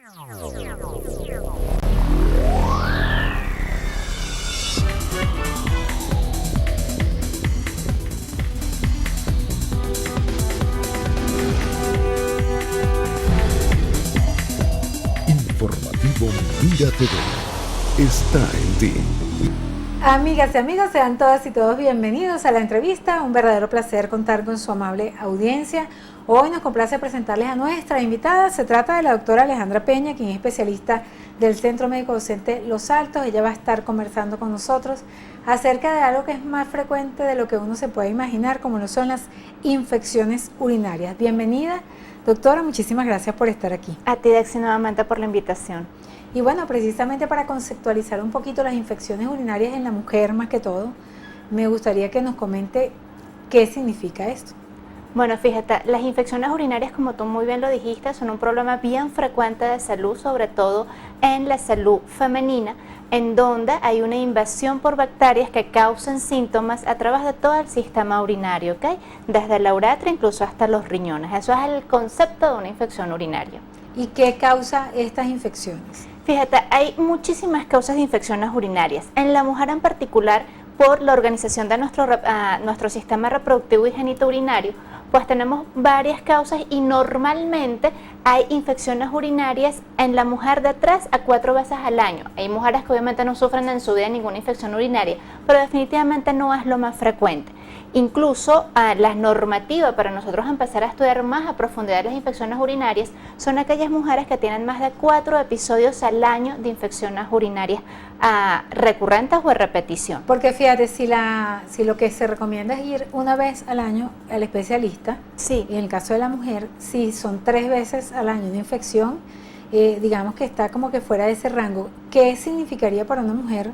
Informativo Mira TV está en ti. Amigas y amigos, sean todas y todos bienvenidos a la entrevista. Un verdadero placer contar con su amable audiencia. Hoy nos complace presentarles a nuestra invitada. Se trata de la doctora Alejandra Peña, quien es especialista del Centro Médico Docente Los Altos. Ella va a estar conversando con nosotros acerca de algo que es más frecuente de lo que uno se puede imaginar, como lo son las infecciones urinarias. Bienvenida, doctora, muchísimas gracias por estar aquí. A ti, Dexy, nuevamente por la invitación. Y bueno, precisamente para conceptualizar un poquito las infecciones urinarias en la mujer más que todo, me gustaría que nos comente qué significa esto. Bueno, fíjate, las infecciones urinarias, como tú muy bien lo dijiste, son un problema bien frecuente de salud, sobre todo en la salud femenina, en donde hay una invasión por bacterias que causan síntomas a través de todo el sistema urinario, ¿ok? Desde la uretra incluso hasta los riñones. Eso es el concepto de una infección urinaria. ¿Y qué causa estas infecciones? Fíjate, hay muchísimas causas de infecciones urinarias. En la mujer en particular, por la organización de nuestro sistema reproductivo y genitourinario, pues tenemos varias causas y normalmente hay infecciones urinarias en la mujer de 3 a 4 veces al año. Hay mujeres que obviamente no sufren en su vida ninguna infección urinaria, pero definitivamente no es lo más frecuente. Incluso la normativa para nosotros empezar a estudiar más a profundidad las infecciones urinarias son aquellas mujeres que tienen más de 4 episodios al año de infecciones urinarias recurrentes o a repetición. Porque fíjate, si lo que se recomienda es ir una vez al año al especialista, sí. Y en el caso de la mujer, si son 3 veces al año de infección, digamos que está como que fuera de ese rango. ¿Qué significaría para una mujer,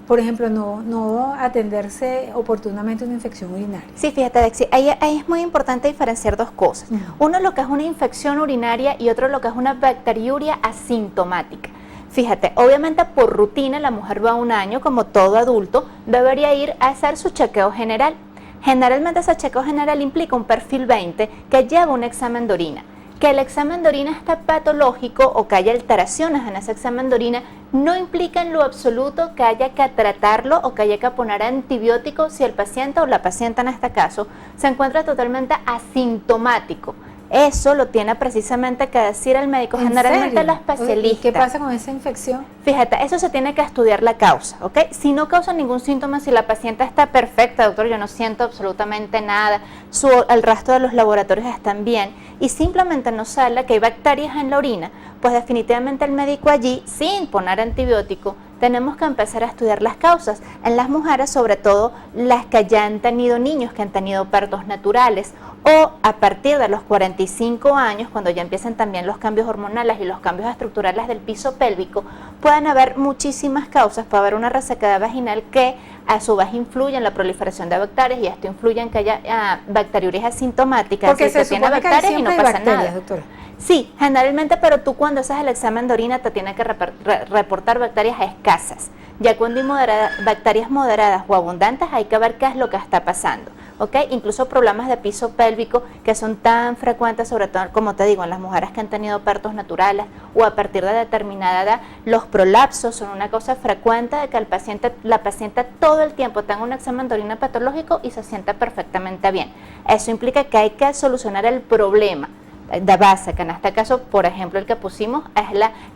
por ejemplo, no atenderse oportunamente una infección urinaria? Sí, fíjate, Dexy, ahí es muy importante diferenciar dos cosas. Uno lo que es una infección urinaria y otro lo que es una bacteriuria asintomática. Fíjate, obviamente por rutina la mujer va un año, como todo adulto, debería ir a hacer su chequeo general. Generalmente ese chequeo general implica un perfil 20 que lleva un examen de orina. Que el examen de orina esté patológico o que haya alteraciones en ese examen de orina no implica en lo absoluto que haya que tratarlo o que haya que poner antibióticos si el paciente o la paciente en este caso se encuentra totalmente asintomático. Eso lo tiene precisamente que decir el médico, generalmente la especialista. ¿Y qué pasa con esa infección? Fíjate, eso se tiene que estudiar la causa, ¿ok? Si no causa ningún síntoma, si la paciente está perfecta, doctor, yo no siento absolutamente nada, el resto de los laboratorios están bien y simplemente nos sale que hay bacterias en la orina, pues definitivamente el médico allí, sin poner antibiótico, tenemos que empezar a estudiar las causas. En las mujeres, sobre todo las que ya han tenido niños, que han tenido partos naturales, o a partir de los 45 años, cuando ya empiezan también los cambios hormonales y los cambios estructurales del piso pélvico, pueden haber muchísimas causas. Puede haber una resequedad vaginal que a su vez influye en la proliferación de bacterias y esto influye en que haya bacteriurias asintomáticas. Porque se supone que bacterias y no pasa nada. Doctora. Sí, generalmente, pero tú cuando haces el examen de orina te tiene que reportar bacterias escasas. Ya cuando hay bacterias moderadas o abundantes hay que ver qué es lo que está pasando. ¿Ok? Incluso problemas de piso pélvico que son tan frecuentes, sobre todo, como te digo, en las mujeres que han tenido partos naturales o a partir de determinada edad, los prolapsos son una cosa frecuente de que la paciente todo el tiempo tenga un examen de orina patológico y se sienta perfectamente bien. Eso implica que hay que solucionar el problema de base, que en este caso, por ejemplo, el que pusimos es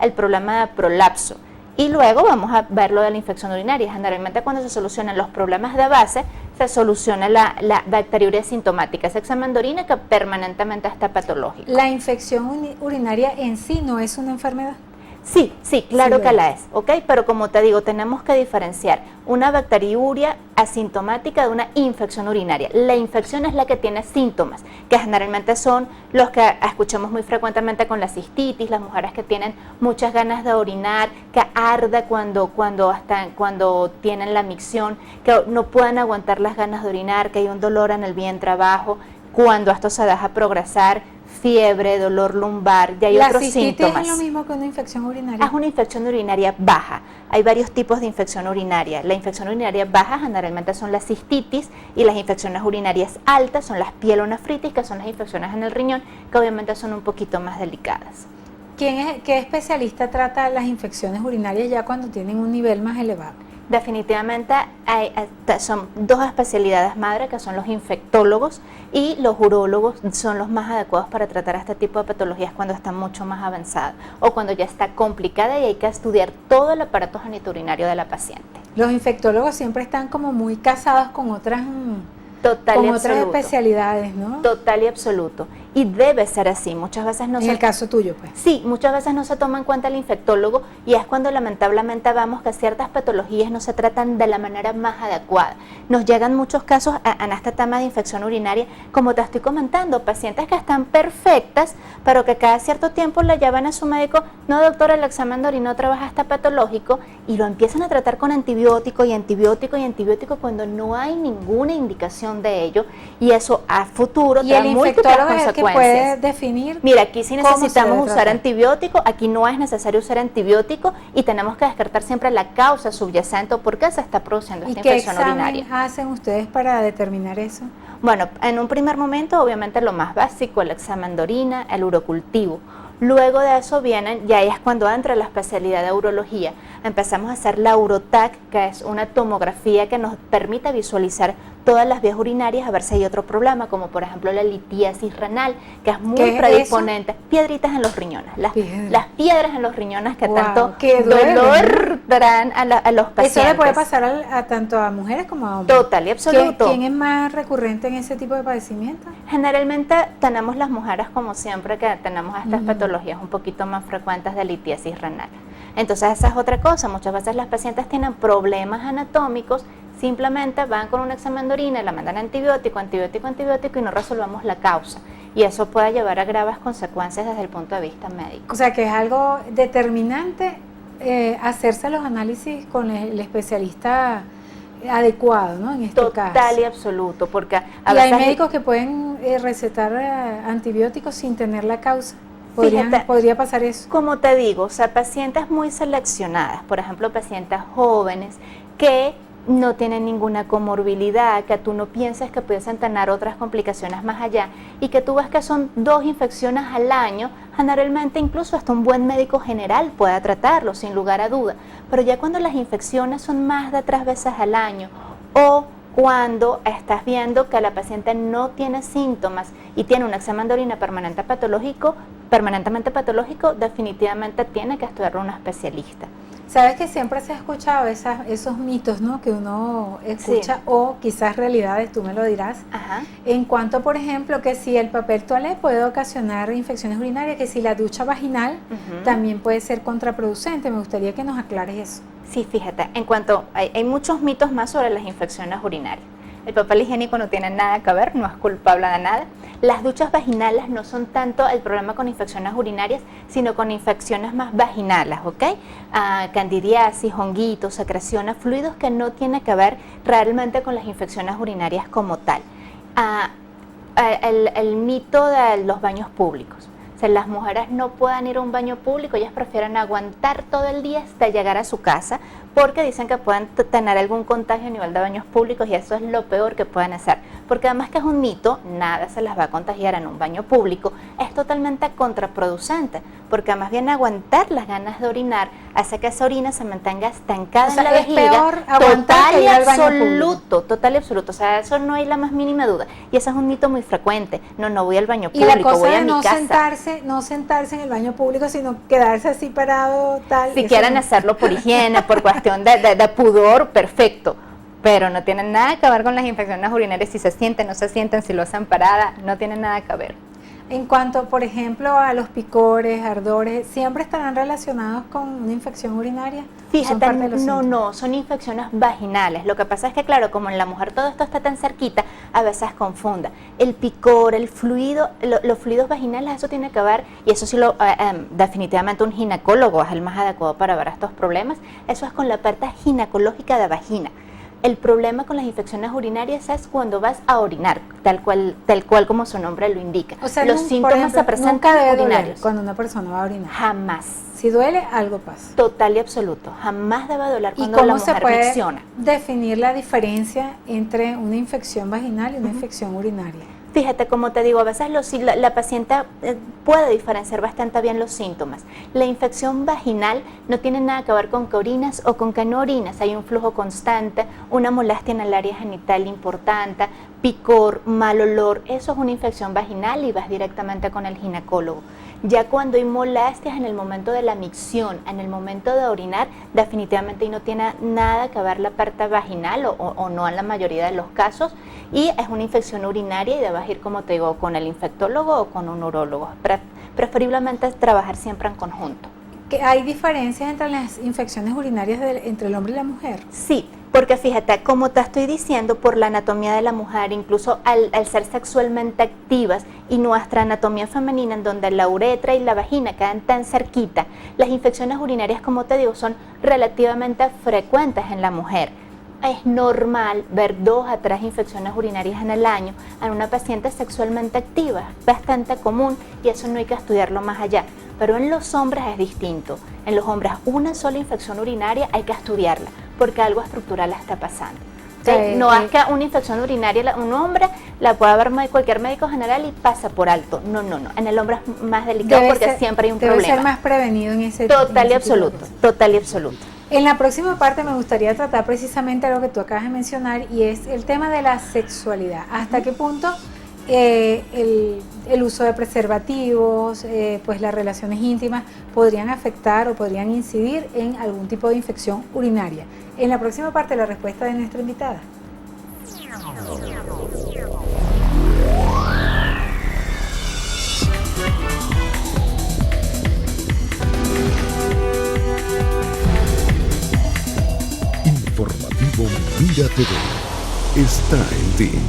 el problema de prolapso. Y luego vamos a ver lo de la infección urinaria. Generalmente cuando se solucionan los problemas de base, se soluciona la bacteriuria asintomática, ese examen de orina que permanentemente está patológico. ¿La infección urinaria en sí no es una enfermedad? Sí, claro que la es, ¿ok? Pero como te digo, tenemos que diferenciar una bacteriuria asintomática de una infección urinaria. La infección es la que tiene síntomas, que generalmente son los que escuchamos muy frecuentemente con la cistitis, las mujeres que tienen muchas ganas de orinar, que arde cuando tienen la micción, que no pueden aguantar las ganas de orinar, que hay un dolor en el vientre abajo, cuando esto se deja progresar, fiebre, dolor lumbar, y hay otros síntomas. ¿La cistitis es lo mismo que una infección urinaria? Es una infección urinaria baja. Hay varios tipos de infección urinaria. La infección urinaria baja generalmente son las cistitis y las infecciones urinarias altas son las pielonefritis, que son las infecciones en el riñón, que obviamente son un poquito más delicadas. ¿Qué especialista trata las infecciones urinarias ya cuando tienen un nivel más elevado? Definitivamente son dos especialidades madre, que son los infectólogos, y los urólogos son los más adecuados para tratar este tipo de patologías cuando está mucho más avanzada o cuando ya está complicada y hay que estudiar todo el aparato genitourinario de la paciente. Los infectólogos siempre están como muy casados con otras Total y otras absoluto. especialidades, ¿no? Total y absoluto. Y debe ser así. Muchas veces no En el caso tuyo, pues. Sí, muchas veces no se toma en cuenta el infectólogo y es cuando lamentablemente vemos que ciertas patologías no se tratan de la manera más adecuada. Nos llegan muchos casos en este tema de infección urinaria, como te estoy comentando, pacientes que están perfectas, pero que cada cierto tiempo le llevan a su médico, no doctora, el examen de orina otra vez está patológico, y lo empiezan a tratar con antibiótico y antibiótico y antibiótico cuando no hay ninguna indicación de ello, y eso a futuro Y trae el múltiples infectólogo es el que puede consecuencias. definir. Mira, aquí sí cómo se necesitamos debe usar tratar. antibiótico, aquí no es necesario usar antibiótico y tenemos que descartar siempre la causa subyacente o por qué se está produciendo ¿Y esta qué infección examen urinaria. hacen ustedes para determinar eso? Bueno, en un primer momento, obviamente lo más básico, el examen de orina, el urocultivo. Luego de eso vienen, ya es cuando entra la especialidad de urología. Empezamos a hacer la urotac, que es una tomografía que nos permite visualizar todas las vías urinarias a ver si hay otro problema, como por ejemplo la litiasis renal, que es muy ¿Qué es predisponente. Piedritas en los riñones, las piedras en los riñones que Wow, tanto qué duele, dolor darán a los pacientes. Eso le puede pasar a tanto a mujeres como a hombres. Total y absoluto. ¿Quién es más recurrente en ese tipo de padecimientos? Generalmente tenemos las mujeres, como siempre, que tenemos estas patologías un poquito más frecuentes de litiasis renal. Entonces esa es otra cosa, muchas veces las pacientes tienen problemas anatómicos, simplemente van con un examen de orina, la mandan antibiótico y no resolvemos la causa. Y eso puede llevar a graves consecuencias desde el punto de vista médico. O sea que es algo determinante hacerse los análisis con el especialista adecuado, ¿no? En este Total caso. y absoluto, porque Y hay médicos que pueden recetar antibióticos sin tener la causa. ¿Podría pasar eso? Como te digo, o sea, pacientes muy seleccionadas, por ejemplo, pacientes jóvenes que no tienen ninguna comorbilidad, que tú no piensas que pudiesen tener otras complicaciones más allá y que tú ves que son 2 infecciones al año, generalmente incluso hasta un buen médico general pueda tratarlo sin lugar a duda, pero ya cuando las infecciones son más de 3 veces al año o cuando estás viendo que la paciente no tiene síntomas y tiene un examen de orina permanentemente patológico, definitivamente tiene que estudiarlo un especialista. Sabes que siempre se ha escuchado esos mitos, ¿no? Que uno escucha, Sí. o quizás realidades, tú me lo dirás. Ajá. En cuanto, por ejemplo, que si el papel toalé puede ocasionar infecciones urinarias, que si la ducha vaginal también puede ser contraproducente. Me gustaría que nos aclares eso. Sí, fíjate, en cuanto hay muchos mitos más sobre las infecciones urinarias. El papel higiénico no tiene nada que ver, no es culpable de nada. Las duchas vaginales no son tanto el problema con infecciones urinarias, sino con infecciones más vaginales, ¿ok? Candidiasis, honguitos, secreciones, fluidos que no tienen que ver realmente con las infecciones urinarias como tal. El mito de los baños públicos. O sea, las mujeres no puedan ir a un baño público, ellas prefieren aguantar todo el día hasta llegar a su casa porque dicen que pueden tener algún contagio a nivel de baños públicos y eso es lo peor que pueden hacer. Porque además que es un mito, nada se las va a contagiar en un baño público, es totalmente contraproducente, porque además bien aguantar las ganas de orinar hace que esa orina se mantenga estancada en la es vejiga. peor aguantar que ir al baño público. Total y absoluto, o sea, eso no hay la más mínima duda. Y ese es un mito muy frecuente. No voy al baño Y público, la cosa voy a de mi casa. no sentarse en el baño público, sino quedarse así parado, tal. Si eso quieren no. hacerlo por higiene, por cuestión de pudor, perfecto. Pero no tienen nada que ver con las infecciones urinarias, si se sienten, no se sienten, si lo hacen parada, no tienen nada que ver. En cuanto, por ejemplo, a los picores, ardores, ¿siempre estarán relacionados con una infección urinaria? ¿Son Fíjate, parte de los síntomas? no, son infecciones vaginales. Lo que pasa es que, claro, como en la mujer todo esto está tan cerquita, a veces confunda. El picor, el fluido, los fluidos vaginales, eso tiene que ver, y eso sí definitivamente un ginecólogo es el más adecuado para ver estos problemas, eso es con la parte ginecológica de vagina. El problema con las infecciones urinarias es cuando vas a orinar, tal cual como su nombre lo indica. O sea, los por síntomas ejemplo, se presentan nunca debe doler urinarios. cuando una persona va a orinar. Jamás. Si duele, algo pasa. Total y absoluto. Jamás debe doler ¿Y cuando la cómo se mujer puede micciona. definir la diferencia entre una infección vaginal y una infección urinaria? Fíjate, como te digo, a veces la paciente puede diferenciar bastante bien los síntomas. La infección vaginal no tiene nada que ver con que orinas o con que no orinas. Hay un flujo constante, una molestia en el área genital importante, picor, mal olor. Eso es una infección vaginal y vas directamente con el ginecólogo. Ya cuando hay molestias en el momento de la micción, en el momento de orinar, definitivamente no tiene nada que ver la parte vaginal o no en la mayoría de los casos, y es una infección urinaria y debes ir, como te digo, con el infectólogo o con un urólogo. Preferiblemente trabajar siempre en conjunto. ¿Hay diferencias entre las infecciones urinarias entre el hombre y la mujer? Sí, porque fíjate, como te estoy diciendo, por la anatomía de la mujer, incluso al ser sexualmente activas y nuestra anatomía femenina, en donde la uretra y la vagina quedan tan cerquita, las infecciones urinarias, como te digo, son relativamente frecuentes en la mujer. Es normal ver 2 a 3 infecciones urinarias en el año en una paciente sexualmente activa, es bastante común y eso no hay que estudiarlo más allá. Pero en los hombres es distinto. En los hombres una sola infección urinaria hay que estudiarla porque algo estructural está pasando. No es que una infección urinaria un hombre la pueda ver cualquier médico general y pasa por alto. No. En el hombre es más delicado porque siempre hay un problema. Debe ser más prevenido en ese total y absoluto. En la próxima parte me gustaría tratar precisamente lo que tú acabas de mencionar y es el tema de la sexualidad. ¿Hasta qué punto el uso de preservativos, pues las relaciones íntimas podrían afectar o podrían incidir en algún tipo de infección urinaria? En la próxima parte la respuesta de nuestra invitada. Informativo Mira TV está en ti.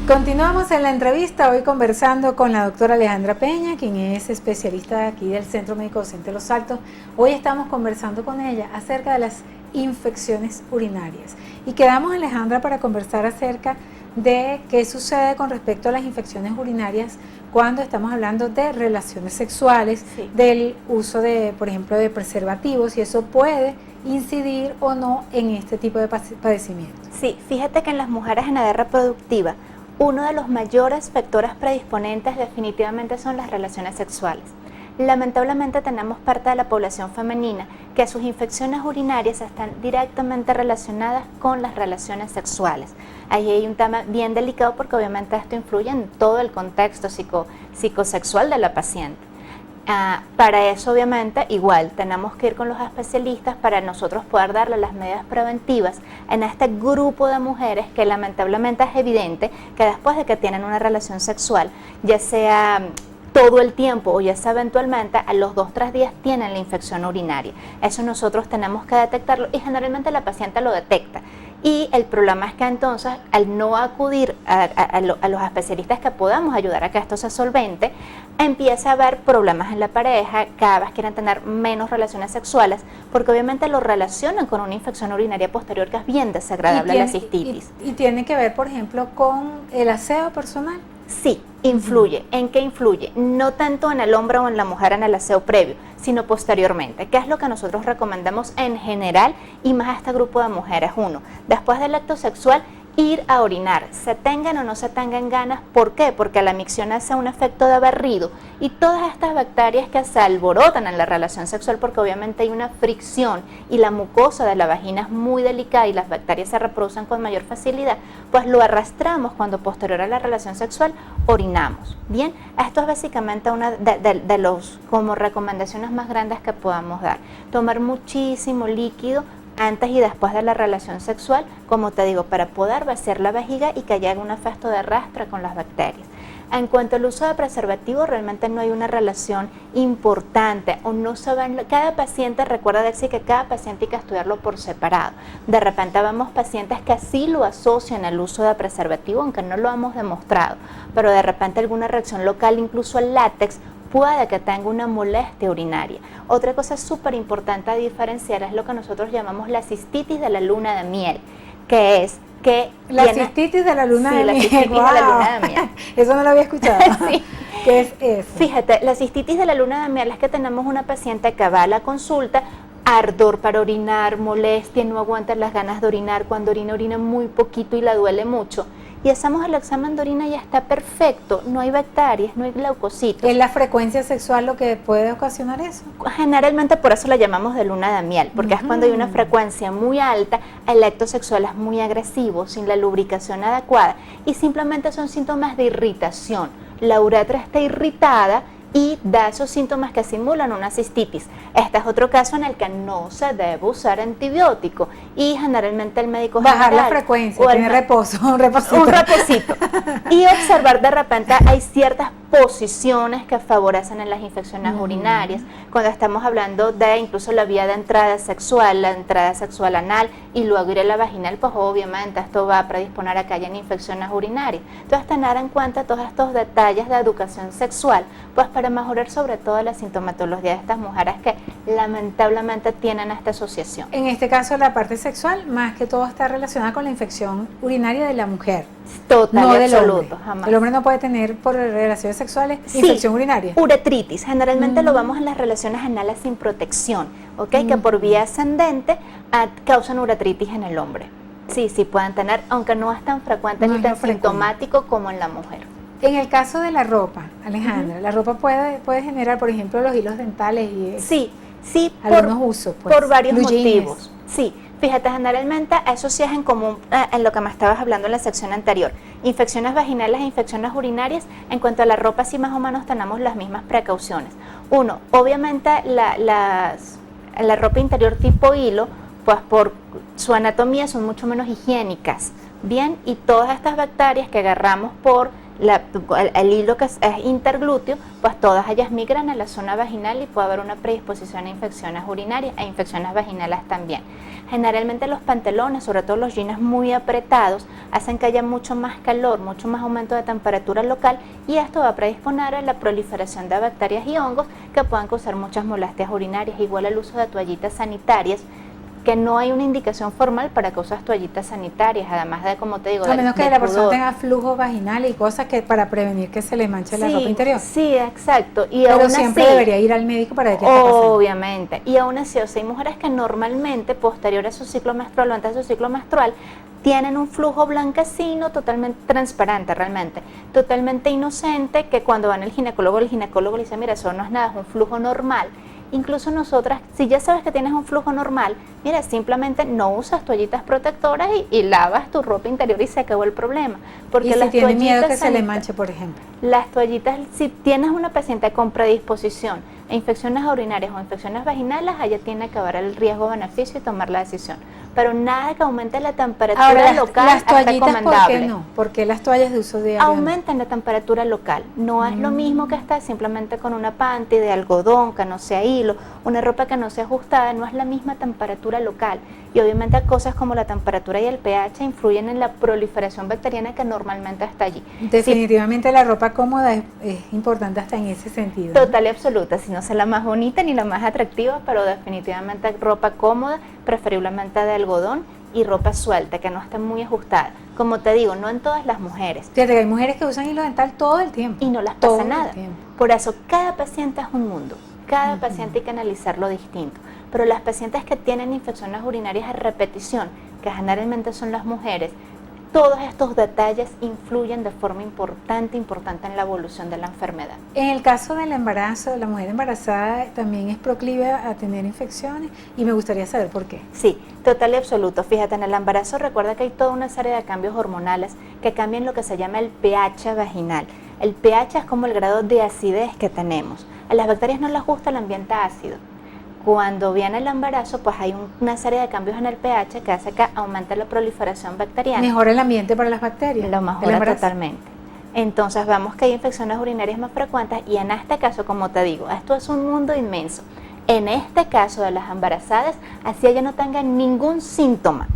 Continuamos en la entrevista, hoy conversando con la doctora Alejandra Peña, quien es especialista aquí del Centro Médico Docente Los Altos. Hoy estamos conversando con ella acerca de las infecciones urinarias. Y quedamos, Alejandra, para conversar acerca de qué sucede con respecto a las infecciones urinarias cuando estamos hablando de relaciones sexuales, sí, del uso de, por ejemplo, de preservativos, y eso puede incidir o no en este tipo de padecimientos. Sí, fíjate que en las mujeres en edad reproductiva, uno de los mayores factores predisponentes definitivamente son las relaciones sexuales. Lamentablemente tenemos parte de la población femenina que sus infecciones urinarias están directamente relacionadas con las relaciones sexuales. Ahí hay un tema bien delicado porque obviamente esto influye en todo el contexto psicosexual de la paciente. Para eso obviamente igual tenemos que ir con los especialistas para nosotros poder darle las medidas preventivas en este grupo de mujeres que lamentablemente es evidente que después de que tienen una relación sexual, ya sea todo el tiempo o ya sea eventualmente, a los 2-3 días tienen la infección urinaria. Eso nosotros tenemos que detectarlo y generalmente la paciente lo detecta. Y el problema es que entonces, al no acudir a los especialistas que podamos ayudar a que esto se solvente, empieza a haber problemas en la pareja, cada vez quieren tener menos relaciones sexuales, porque obviamente lo relacionan con una infección urinaria posterior que es bien desagradable, la cistitis. Y tiene que ver, por ejemplo, con el aseo personal. Sí, influye. ¿En qué influye? No tanto en el hombre o en la mujer en el aseo previo, sino posteriormente. ¿Qué es lo que nosotros recomendamos en general y más a este grupo de mujeres? Uno, después del acto sexual, ir a orinar, se tengan o no se tengan ganas. ¿Por qué? Porque la micción hace un efecto de barrido y todas estas bacterias que se alborotan en la relación sexual, porque obviamente hay una fricción y la mucosa de la vagina es muy delicada y las bacterias se reproducen con mayor facilidad, pues lo arrastramos cuando posterior a la relación sexual orinamos. Bien, esto es básicamente una de los como recomendaciones más grandes que podamos dar. Tomar muchísimo líquido antes y después de la relación sexual, como te digo, para poder vaciar la vejiga y que haya un efecto de arrastre con las bacterias. En cuanto al uso de preservativo, realmente no hay una relación importante o no se ven. Cada paciente, recuerda decir que cada paciente hay que estudiarlo por separado. De repente vemos pacientes que sí lo asocian al uso de preservativo, aunque no lo hemos demostrado, pero de repente alguna reacción local, incluso al látex, puede que tenga una molestia urinaria. Otra cosa súper importante a diferenciar es lo que nosotros llamamos la cistitis de la luna de miel, que es que cistitis de la luna de miel. La cistitis de la luna de miel. Eso no lo había escuchado. Sí. ¿Qué es eso? Fíjate, la cistitis de la luna de miel es que tenemos una paciente que va a la consulta, ardor para orinar, molestia, no aguanta las ganas de orinar, cuando orina muy poquito y la duele mucho. y hacemos el examen de orina y está perfecto, no hay bacterias, no hay leucocitos. ¿Es la frecuencia sexual lo que puede ocasionar eso? Generalmente por eso la llamamos de luna de miel, porque es cuando hay una frecuencia muy alta, el acto sexual es muy agresivo, sin la lubricación adecuada, y simplemente son síntomas de irritación. La uretra está irritada y da esos síntomas que simulan una cistitis. Este es otro caso en el que no se debe usar antibiótico y generalmente el médico bajar general, la frecuencia, o tiene reposo, un reposito. un reposito y observar de repente hay ciertas posiciones que favorecen en las infecciones urinarias, cuando estamos hablando de incluso la vía de entrada sexual, la entrada sexual anal y luego ir a la vaginal, pues obviamente esto va a predisponer a que hayan infecciones urinarias. Entonces tener en cuenta todos estos detalles de educación sexual, pues para mejorar sobre todo la sintomatología de estas mujeres que lamentablemente tienen esta asociación. En este caso la parte sexual más que todo está relacionada con la infección urinaria de la mujer. Total No y del absoluto, hombre. jamás. El hombre no puede tener por relaciones sexuales Sí, infección urinaria. uretritis, generalmente lo vemos en las relaciones anales sin protección, ¿ok? Que por vía ascendente causan uretritis en el hombre. Sí, sí pueden tener, aunque no es tan frecuente No ni es tan lo frecuente. sintomático como en la mujer. En el caso de la ropa, Alejandra, la ropa puede generar, por ejemplo, los hilos dentales y Sí, sí, algunos usos, pues, por varios blue jeans. motivos. Sí, fíjate, generalmente eso sí es en común en lo que me estabas hablando en la sección anterior. Infecciones vaginales e infecciones urinarias, en cuanto a la ropa, sí más o menos tenemos las mismas precauciones. Uno, obviamente la ropa interior tipo hilo, pues por su anatomía son mucho menos higiénicas, ¿bien? Y todas estas bacterias que agarramos por el hilo que es interglúteo, pues todas ellas migran a la zona vaginal y puede haber una predisposición a infecciones urinarias e infecciones vaginales también. Generalmente los pantalones, sobre todo los jeans muy apretados, hacen que haya mucho más calor, mucho más aumento de temperatura local y esto va a predisponer a la proliferación de bacterias y hongos que puedan causar muchas molestias urinarias, igual el uso de toallitas sanitarias, que no hay una indicación formal para que usas toallitas sanitarias, además de, como te digo, A menos que del la persona pudor. tenga flujo vaginal y cosas que para prevenir que se le manche la ropa interior. Sí, exacto. Y Pero aún siempre así, debería ir al médico para ver qué está pasando. obviamente. Y aún así, o sea, hay mujeres que normalmente, posterior a su ciclo menstrual o antes de su ciclo menstrual, tienen un flujo blanquecino totalmente transparente realmente, totalmente inocente, que cuando van al ginecólogo, el ginecólogo le dice, mira, eso no es nada, es un flujo normal. Incluso nosotras, si ya sabes que tienes un flujo normal, mira, simplemente no usas toallitas protectoras y lavas tu ropa interior y se acabó el problema. Porque Y si las tiene miedo que toallitas se le sanita- manche, por ejemplo. Las toallitas, si tienes una paciente con predisposición a infecciones urinarias o infecciones vaginales, ella tiene que ver el riesgo-beneficio y tomar la decisión. Pero nada que aumente la temperatura Ahora, local las es toallitas, ¿por recomendable. qué no? Porque las toallas de uso diario no? Aumentan la temperatura local. No es lo mismo que estar simplemente con una panty de algodón que no sea hilo, una ropa que no sea ajustada, no es la misma temperatura local. Y obviamente cosas como la temperatura y el pH influyen en la proliferación bacteriana que normalmente está allí. Definitivamente la ropa cómoda es importante hasta en ese sentido. Total y absoluta, si no es la más bonita ni la más atractiva, pero definitivamente ropa cómoda, preferiblemente de algodón y ropa suelta, que no esté muy ajustada. Como te digo, no en todas las mujeres. Fíjate que hay mujeres que usan hilo dental todo el tiempo. Y no las Todo pasa el nada. tiempo. Por eso, cada paciente es un mundo. Cada paciente hay que analizarlo distinto. Pero las pacientes que tienen infecciones urinarias a repetición, que generalmente son las mujeres, todos estos detalles influyen de forma importante en la evolución de la enfermedad. En el caso del embarazo, la mujer embarazada también es proclive a tener infecciones y me gustaría saber por qué. Sí, total y absoluto. Fíjate, en el embarazo recuerda que hay toda una serie de cambios hormonales que cambian lo que se llama el pH vaginal. El pH es como el grado de acidez que tenemos. A las bacterias no les gusta el ambiente ácido. Cuando viene el embarazo, pues hay una serie de cambios en el pH que hace que aumente la proliferación bacteriana. Mejora el ambiente para las bacterias. Lo del mejora embarazo. totalmente. Entonces vemos que hay infecciones urinarias más frecuentes y en este caso, como te digo, esto es un mundo inmenso. En este caso de las embarazadas, así ella no tenga ningún síntoma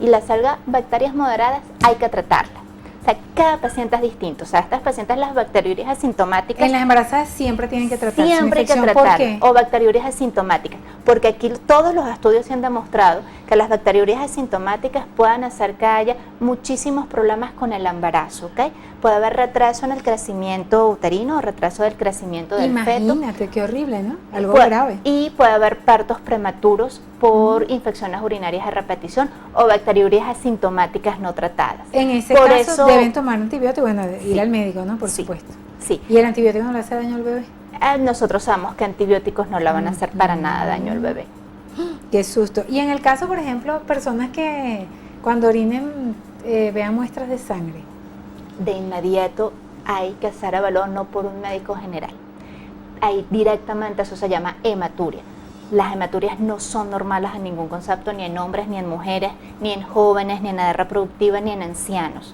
y le salga bacterias moderadas, hay que tratarla. O sea, cada paciente es distinto. O sea, estas pacientes, las bacteriurias asintomáticas, En las embarazadas siempre tienen que tratarse. siempre hay que ¿Una infección tratar, por qué? o bacteriurias asintomáticas, porque aquí todos los estudios se han demostrado que las bacteriurias asintomáticas pueden hacer que haya muchísimos problemas con el embarazo, ¿ok? Puede haber retraso en el crecimiento uterino o retraso del crecimiento del feto. Imagínate, qué horrible, ¿no? Algo Puede- grave. Y puede haber partos prematuros por infecciones urinarias de repetición o bacteriurias asintomáticas no tratadas. En ese Por caso eso- deben tomar antibiótico, bueno, ir Sí. al médico, ¿no? Por Sí. supuesto. Sí, ¿Y el antibiótico no le hace daño al bebé? nosotros sabemos que antibióticos no le van a hacer para nada daño al bebé. Qué susto. Y en el caso, por ejemplo, personas que cuando orinen vean muestras de sangre. De inmediato hay que ser evaluado no por un médico general. Ahí directamente eso se llama hematuria. Las hematurias no son normales en ningún concepto, ni en hombres, ni en mujeres, ni en jóvenes, ni en edad reproductiva, ni en ancianos.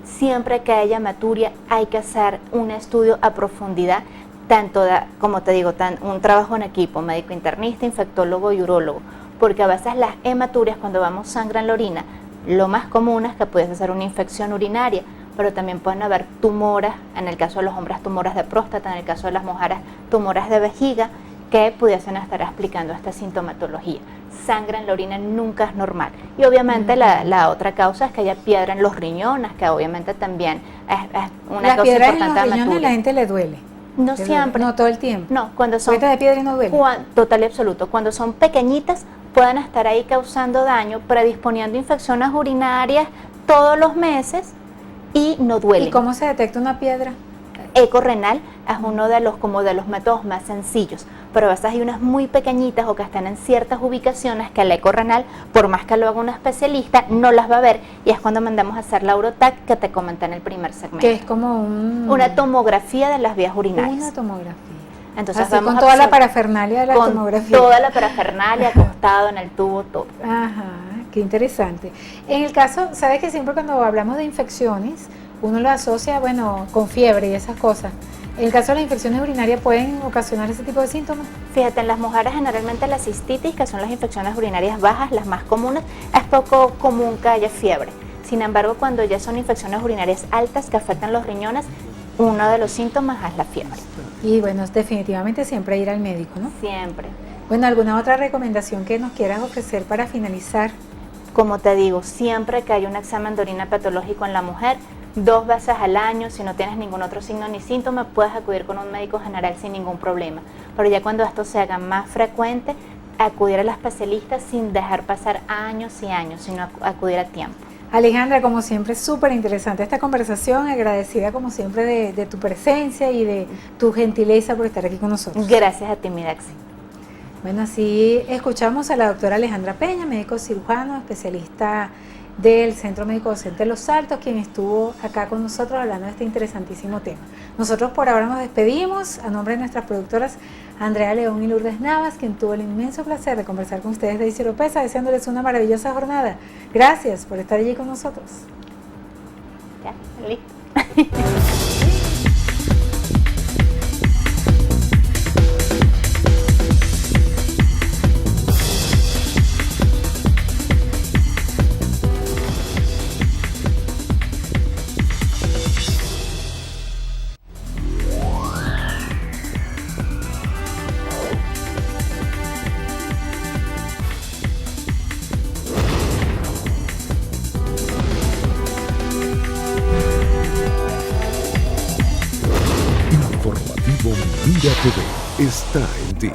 Siempre que haya hematuria hay que hacer un estudio a profundidad, como te digo, un trabajo en equipo, médico internista, infectólogo y urólogo, porque a veces las hematurias, cuando vamos sangre en la orina, lo más común es que puedes ser una infección urinaria, pero también pueden haber tumores, en el caso de los hombres tumores de próstata, en el caso de las mujeres tumores de vejiga, que pudiesen estar explicando esta sintomatología. Sangre en la orina nunca es normal. Y obviamente la otra causa es que haya piedra en los riñones, que obviamente también es una Las causa piedras en importante los de riñones a hematuria. la gente le duele. No Le duele. siempre. No todo el tiempo. No, cuando son Cuesta de piedra y no duele. total y absoluto. Cuando son pequeñitas pueden estar ahí causando daño, predisponiendo infecciones urinarias todos los meses y no duelen. ¿Y cómo se detecta una piedra? Eco renal es uno de los métodos más sencillos, pero a veces hay unas muy pequeñitas o que están en ciertas ubicaciones que el eco renal, por más que lo haga un especialista, no las va a ver, y es cuando mandamos a hacer la Urotac que te comenté en el primer segmento. Que es como Una tomografía de las vías urinarias. Una tomografía. Entonces Así vamos con a toda la observar- parafernalia de la con tomografía. toda la parafernalia, acostado en el tubo, todo. Ajá, qué interesante. En el caso, sabes que siempre cuando hablamos de infecciones, uno lo asocia, bueno, con fiebre y esas cosas. En el caso de las infecciones urinarias, ¿pueden ocasionar ese tipo de síntomas? Fíjate, en las mujeres generalmente la cistitis, que son las infecciones urinarias bajas, las más comunes, es poco común que haya fiebre. Sin embargo, cuando ya son infecciones urinarias altas que afectan los riñones, uno de los síntomas es la fiebre. Y bueno, definitivamente siempre ir al médico, ¿no? Siempre. Bueno, ¿alguna otra recomendación que nos quieras ofrecer para finalizar? Como te digo, siempre que hay un examen de orina patológico en la mujer, 2 veces al año, si no tienes ningún otro signo ni síntoma, puedes acudir con un médico general sin ningún problema. Pero ya cuando esto se haga más frecuente, acudir al especialista sin dejar pasar años y años, sino acudir a tiempo. Alejandra, como siempre, súper interesante esta conversación, agradecida como siempre de tu presencia y de tu gentileza por estar aquí con nosotros. Gracias a ti, mi Daxi. Bueno, así escuchamos a la doctora Alejandra Peña, médico cirujano, especialista del Centro Médico Docente Los Altos, quien estuvo acá con nosotros hablando de este interesantísimo tema. Nosotros por ahora nos despedimos, a nombre de nuestras productoras Andrea León y Lourdes Navas, quien tuvo el inmenso placer de conversar con ustedes de Isidro Pesa, deseándoles una maravillosa jornada. Gracias por estar allí con nosotros. Ya, listo. Informativo Mira TV está en ti.